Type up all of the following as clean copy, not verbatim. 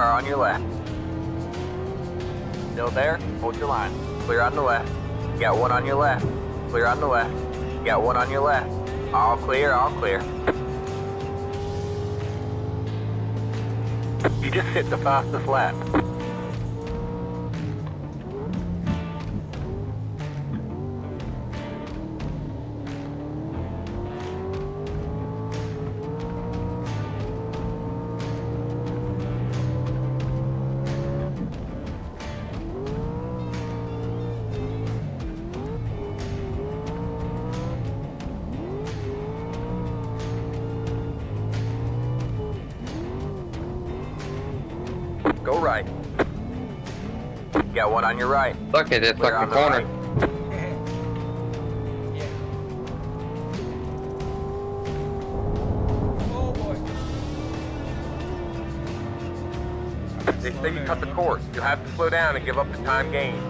car on your left. Still there? Hold your line. Clear on the left. Got one on your left. Clear on the left. Got one on your left. All clear, all clear. You just hit the fastest lap. Go right. Got one on your right. Look at this Clear fucking on the corner. right. Yeah. Oh boy. They say you cut the course. You'll have to slow down and give up the time gained.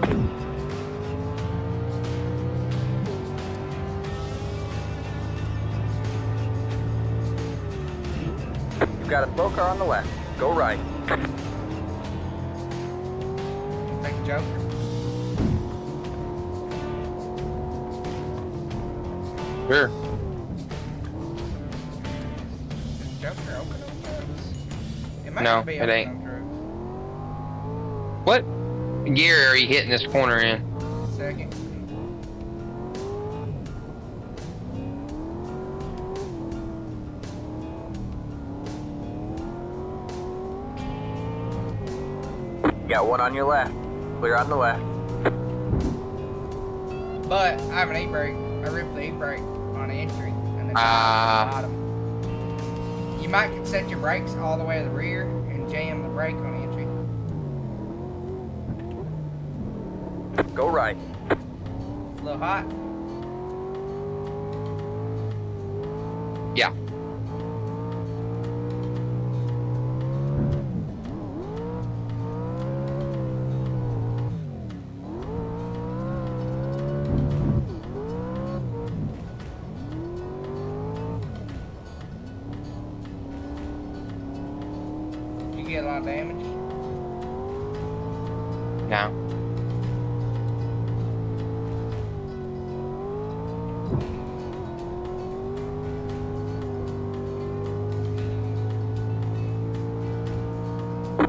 You've got a slow car on the left. Go right. Take a joke. Sure. Is Joker open on drugs? It might No, be it open ain't. on drugs. What gear are you hitting this corner in? Second. Got one on your left. Clear on the left. But I have an e-brake. I ripped the e-brake on the entry and then Ah. bottom. You might could set your brakes all the way to the rear and jam the brake on the entry. Go right. A little hot. Yeah. Did you get a lot of damage? No.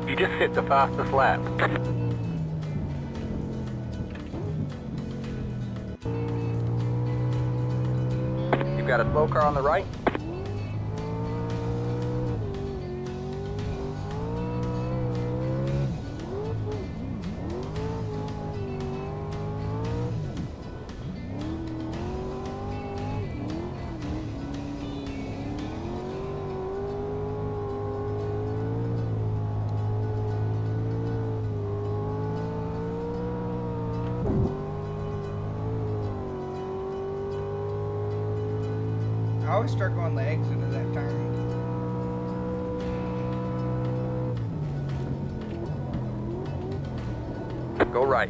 You just hit the fastest lap. You've got a slow car on the right. I always start going the exit of that turn. Go right.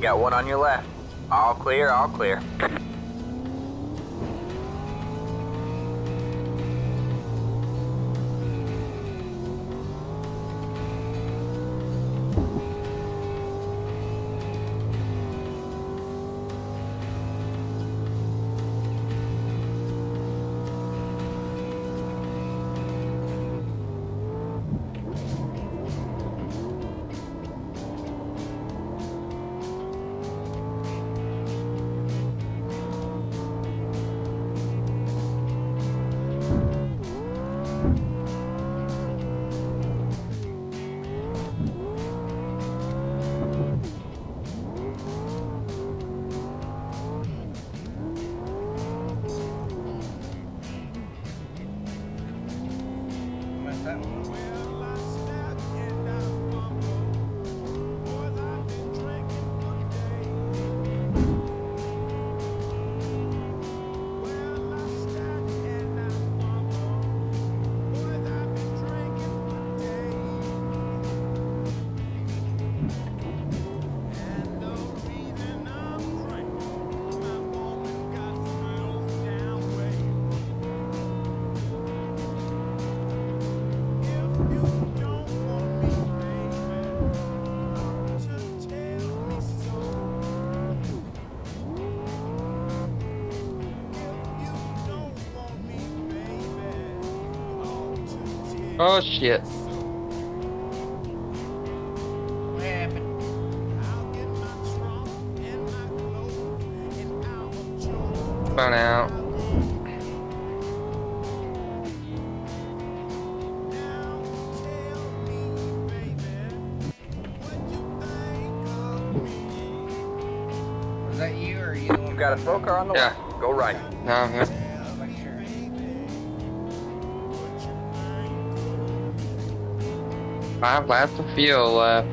Got one on your left. All clear, all clear. Oh shit. What happened? Spun out. Was that you or are you the one? You got a slow car on the Yeah. left. Go right. No, yeah. Make sure. Five laps of fuel left.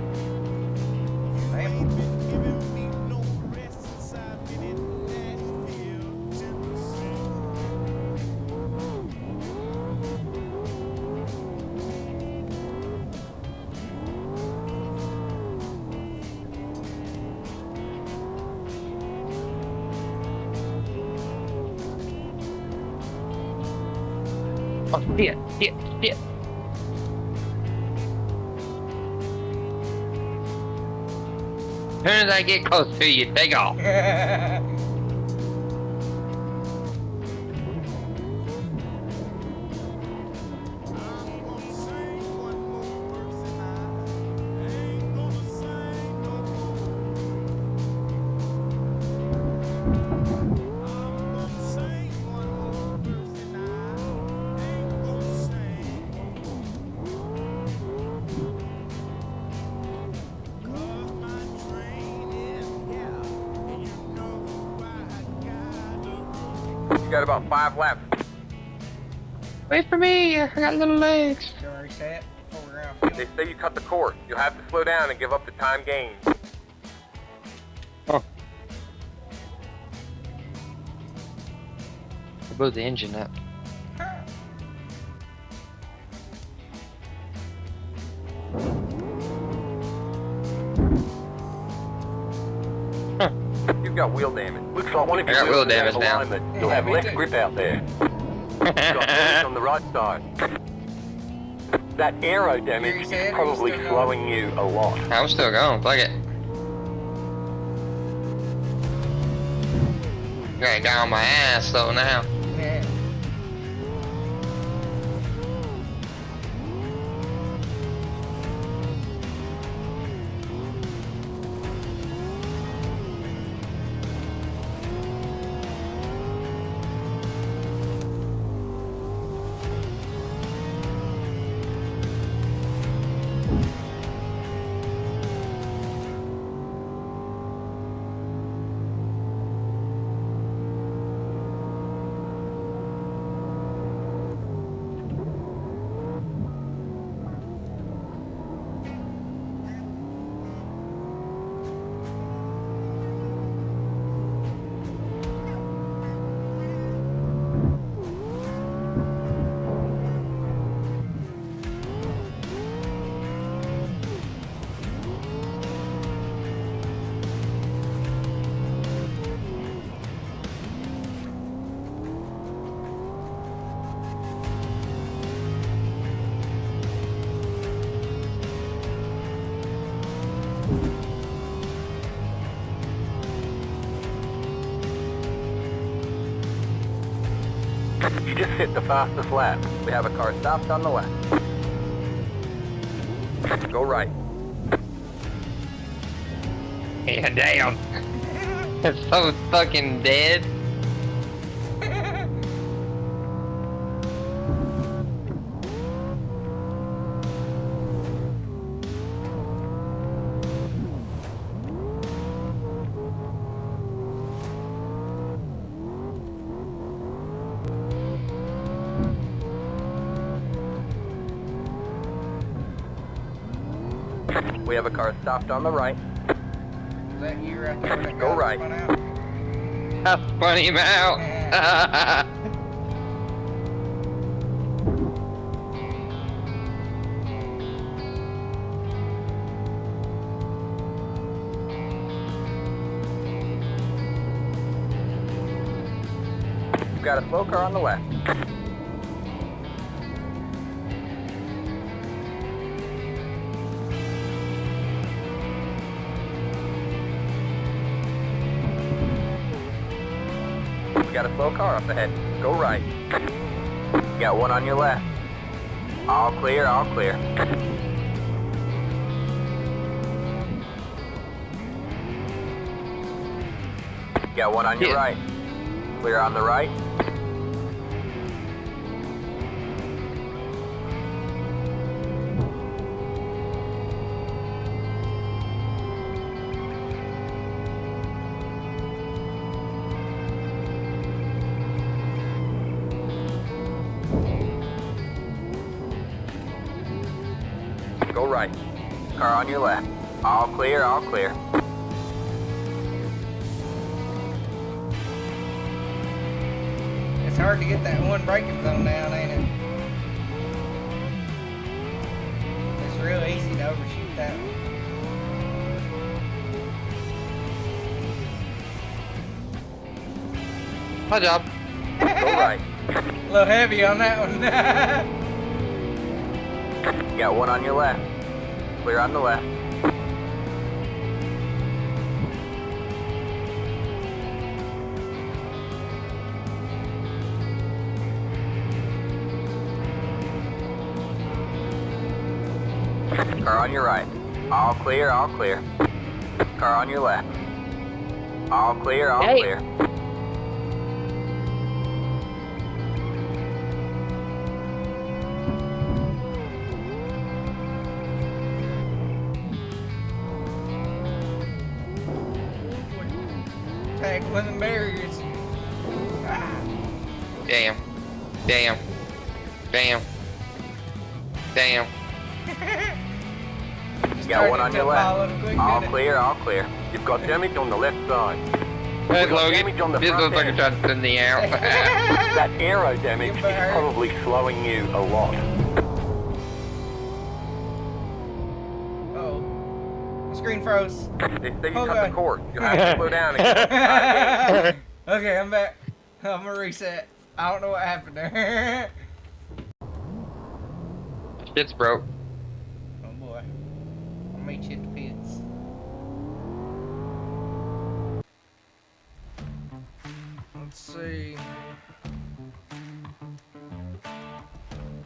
Damn. Oh shit, shit, shit. As soon as I get close to you, take off. You got about 5 laps. Wait for me, I got little legs. Go reset before we're out of They fuel. say you cut the course. You'll have to slow down and give up the time gained. Oh. I blew the engine up. You've got wheel damage. Looks like one of I your got wheel wheels is out of damage now. alignment. You'll Yeah, have me less too. grip out there. You've got damage on the right side. That aero damage You is said probably you're still slowing you a lot. I was still going, fuck it. Gotta get on my ass though now. Yeah. You just hit the fastest lap. We have a car stopped on the left. Go right. Yeah, damn. It's so fucking dead. We have a car stopped on the right. Is that you right there? That Go guy right. spun out? I spun him out. You've got a slow car on the left. We got a slow car up ahead. Go right. You got one on your left. All clear, all clear. Got one on your Yeah. right. Clear on the right. Go right. Car on your left. All clear, all clear. It's hard to get that one braking zone down, ain't it? It's real easy to overshoot that one. My job. Go right. A little heavy on that one. Got one on your left. Clear on the left. Car on your right. All clear, all clear. Car on your left. All clear, all Hey. clear. Tackling the barriers. Ah. Damn. Damn. Damn. Damn. Got one on your left. All Quick, clear, all clear. You've got damage on the left side. Hey, We got Logan. damage on the This front looks like a end. shot in the air. That aero damage You is better. probably slowing you a lot. Oh. The screen froze. They say you Hold cut on. the cord. You'll have to slow down again. Okay, I'm back. I'm gonna reset. I don't know what happened there. Shit's broke. Oh boy. I'll meet you at the pits. Let's see.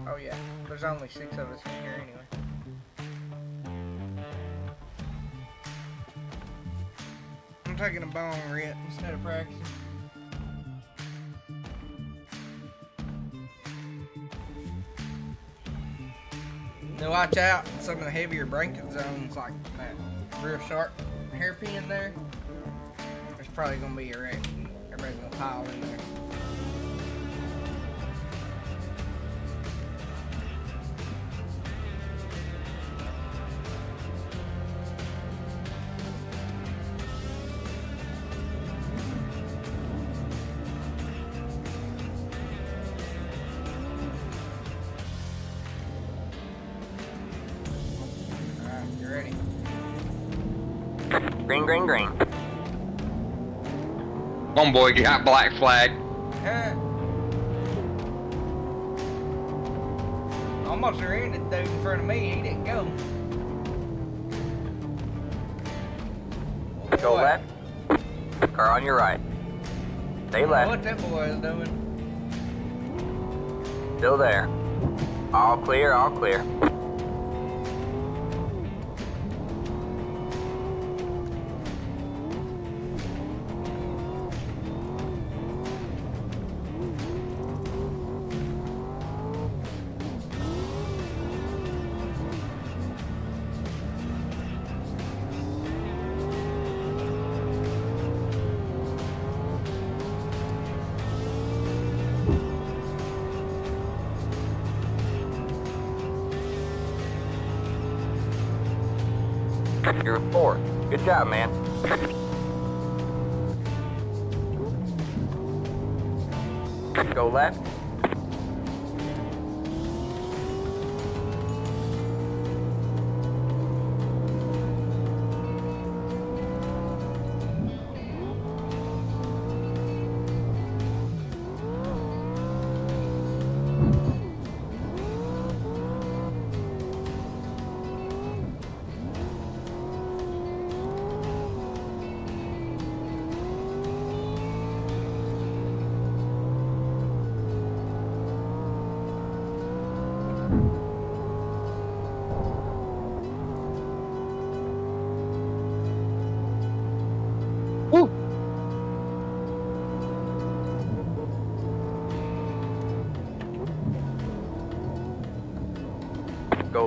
Oh yeah, there's only 6 of us in here anyway. I'm taking a bone rip instead of practicing. Now watch out, some of the heavier braking zones, like that real sharp hairpin there, there's probably gonna be a wreck. Everybody's gonna pile in there. Alright, you ready? Green, green, green. Come on, boy, you got black flag. Almost ran the dude in front of me, he didn't go. Go Boy, left. Car on your right. Stay I don't know left. what that boy is doing. Still there. All clear, all clear. You're fourth. Good job, man. Go left.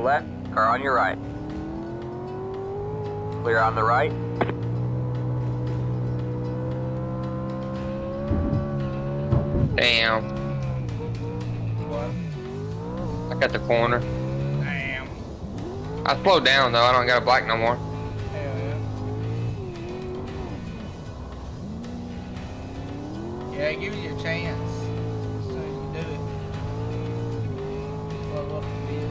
left, car on your right. Clear on the right. Damn. What? I got the corner. Damn. I slowed down though. I don't got a black no more. Hell yeah. Yeah, it gives you a chance as soon as you do it. Slow up a bit.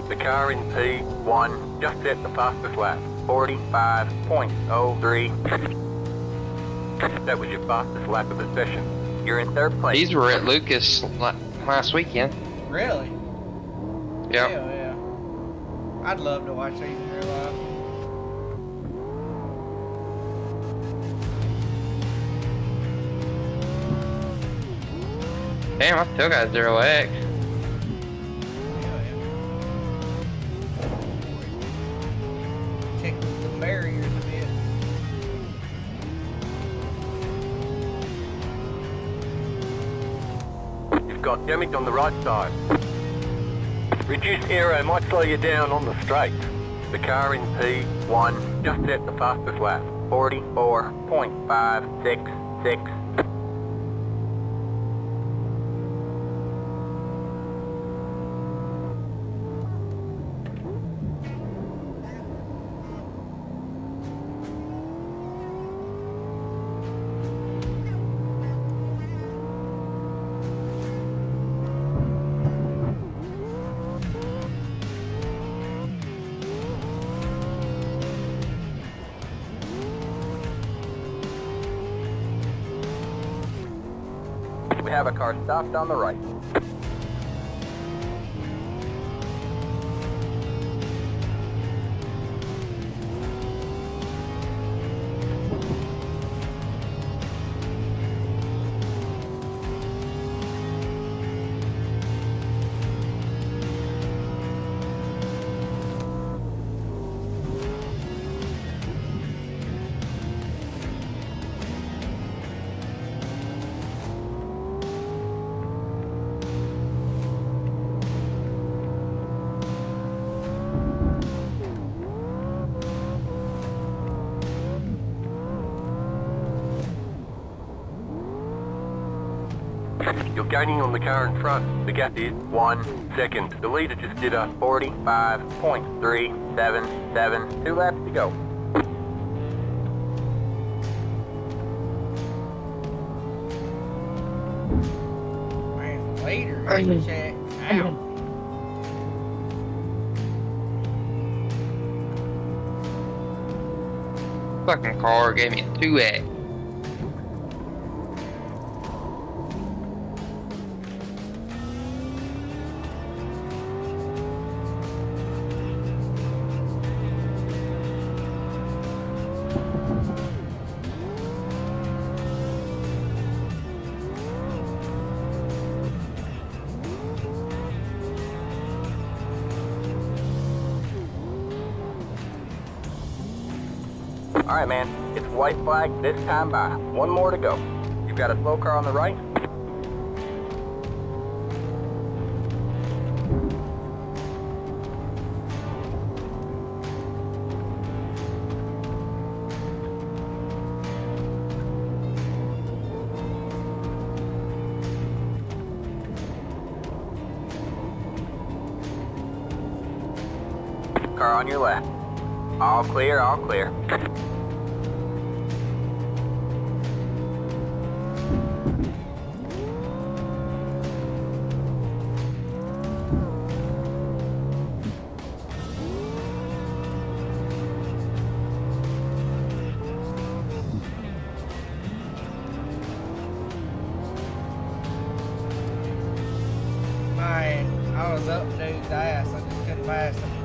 The car in P1 just set the fastest lap, 45.03. That was your fastest lap of the session. You're in third place. These were at Lucas last weekend. Really? Yep. Hell yeah. I'd love to watch these in real life. Damn, I still got 0x. Hell yeah. Check the barriers a bit. You've got damage on the right side. Reduced aero might slow you down on the straight. The car in P1 just set the fastest lap, 44.566. We have a car stopped on the right. You're gaining on the car in front. The gap is 1 second. The leader just did a 45.377. 2 laps to go. Man, later. Check. Ow. Fucking car gave me 2x. Alright, man. It's white flag this time by. 1 more to go. You've got a slow car on the right. Car on your left. All clear, all clear. Man, I was up dude's ass. I just couldn't pass him.